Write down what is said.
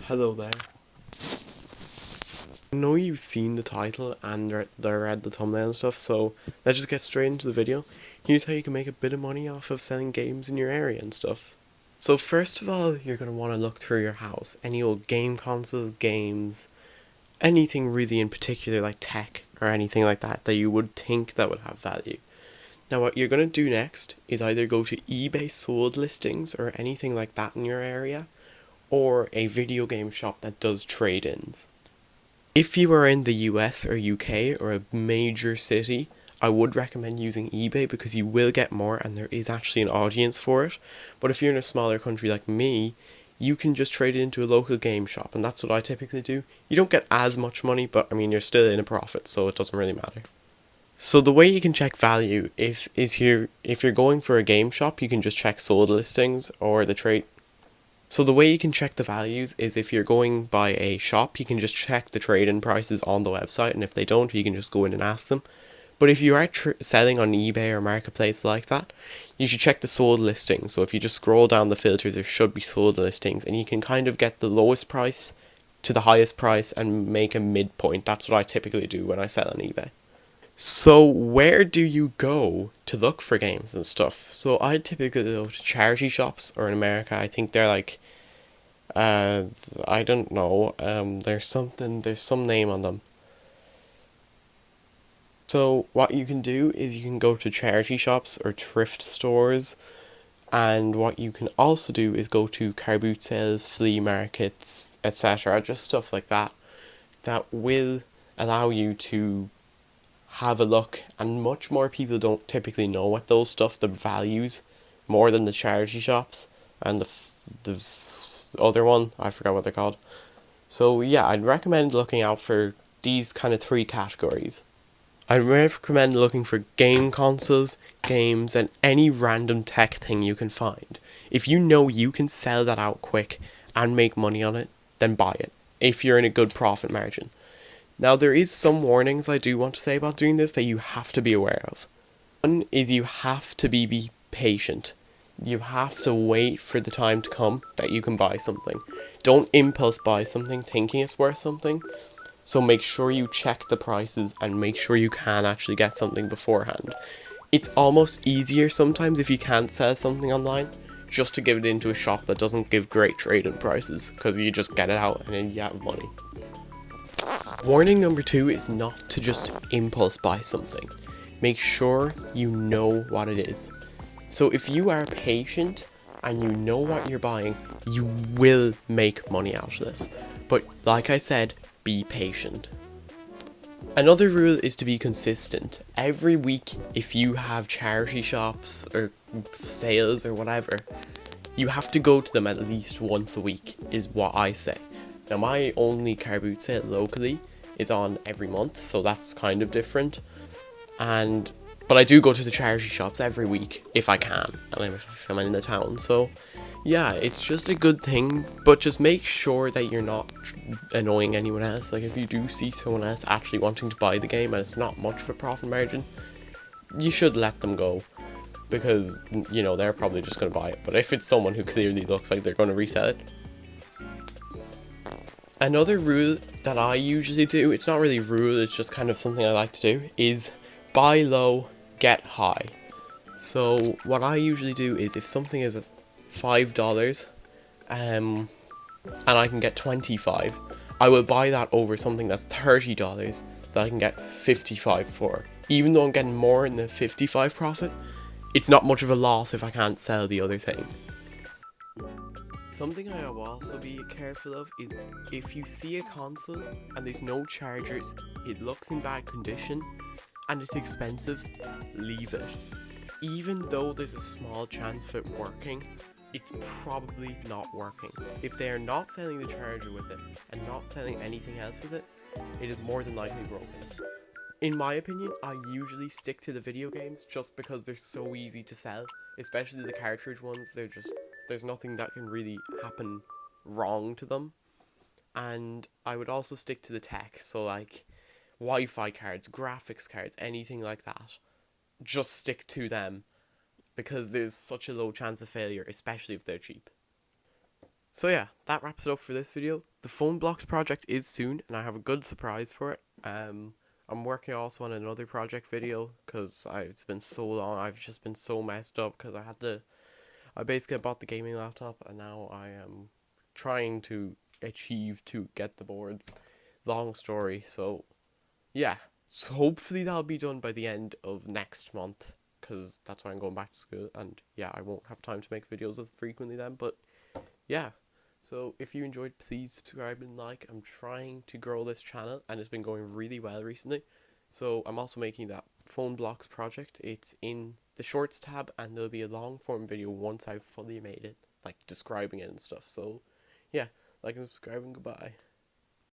Hello there. I know you've seen the title and read the thumbnail and stuff, so let's just get straight into the video. Here's how you can make a bit of money off of selling games in your area and stuff. So first of all, you're going to want to look through your house. Any old game consoles, games, anything really in particular like tech or anything like that that you would think that would have value. Now what you're going to do next is either go to eBay sold listings or anything like that in your area, or a video game shop that does trade-ins. If you are in the US or UK or a major city, I would recommend using eBay because you will get more and there is actually an audience for it. But if you're in a smaller country like me, you can just trade it into a local game shop, and that's what I typically do. You don't get as much money, but I mean you're still in a profit, so it doesn't really matter. So the way you can check value if you're going for a game shop, you can just check sold listings or the trade. So the way you can check the values is if you're going by a shop, you can just check the trade-in prices on the website, and if they don't, you can just go in and ask them. But if you are selling on eBay or Marketplace like that, you should check the sold listings. So if you just scroll down the filters, there should be sold listings, and you can kind of get the lowest price to the highest price and make a midpoint. That's what I typically do when I sell on eBay. So where do you go to look for games and stuff? So I typically go to charity shops, or in America, I think they're like, I don't know, there's some name on them. So what you can do is you can go to charity shops or thrift stores, and what you can also do is go to car boot sales, flea markets, etc. Just stuff like that that will allow you to have a look, and much more people don't typically know what those stuff, the values, more than the charity shops and the other one, I forgot what they're called. So yeah, I'd recommend looking out for these kind of three categories. I'd recommend looking for game consoles, games, and any random tech thing you can find. If you know you can sell that out quick and make money on it, then buy it, if you're in a good profit margin. Now, there is some warnings I do want to say about doing this that you have to be aware of. One is you have to be patient. You have to wait for the time to come that you can buy something. Don't impulse buy something thinking it's worth something. So make sure you check the prices and make sure you can actually get something beforehand. It's almost easier sometimes if you can't sell something online, just to give it into a shop that doesn't give great trade-in prices, because you just get it out and then you have money. Warning number 2 is not to just impulse buy something. Make sure you know what it is. So if you are patient and you know what you're buying, you will make money out of this. But like I said, be patient. Another rule is to be consistent. Every week, if you have charity shops or sales or whatever, you have to go to them at least once a week, is what I say. Now, my only car boot sale locally is on every month, so that's kind of different. But I do go to the charity shops every week if I can, and if I'm in the town. So yeah, it's just a good thing, but just make sure that you're not annoying anyone else. Like, if you do see someone else actually wanting to buy the game and it's not much of a profit margin, you should let them go, because, you know, they're probably just going to buy it. But if it's someone who clearly looks like they're going to resell it. Another rule that I usually do, it's not really a rule, it's just kind of something I like to do, is buy low, get high. So what I usually do is, if something is $5, and I can get 25, I will buy that over something that's $30 that I can get 55 for. Even though I'm getting more in the 55 profit, it's not much of a loss if I can't sell the other thing. Something I will also be careful of is, if you see a console and there's no chargers, it looks in bad condition, and it's expensive, leave it. Even though there's a small chance of it working, it's probably not working. If they are not selling the charger with it and not selling anything else with it, it is more than likely broken. In my opinion, I usually stick to the video games just because they're so easy to sell, especially the cartridge ones. There's nothing that can really happen wrong to them. And I would also stick to the tech, so like Wi-Fi cards, graphics cards, anything like that. Just stick to them, because there's such a low chance of failure, especially if they're cheap. So yeah, that wraps it up for this video. The phone blocks project is soon, and I have a good surprise for it. I'm working also on another project video because it's been so long. I've just been so messed up because I basically bought the gaming laptop, and now I am trying to achieve to get the boards. Long story. So yeah, so hopefully that'll be done by the end of next month because that's when I'm going back to school, and yeah, I won't have time to make videos as frequently then. But yeah, so if you enjoyed, please subscribe and like. I'm trying to grow this channel, and it's been going really well recently. So I'm also making that phone blocks project. It's in the shorts tab, and there'll be a long form video once I've fully made it, like describing it and stuff. So yeah, like and subscribe and goodbye.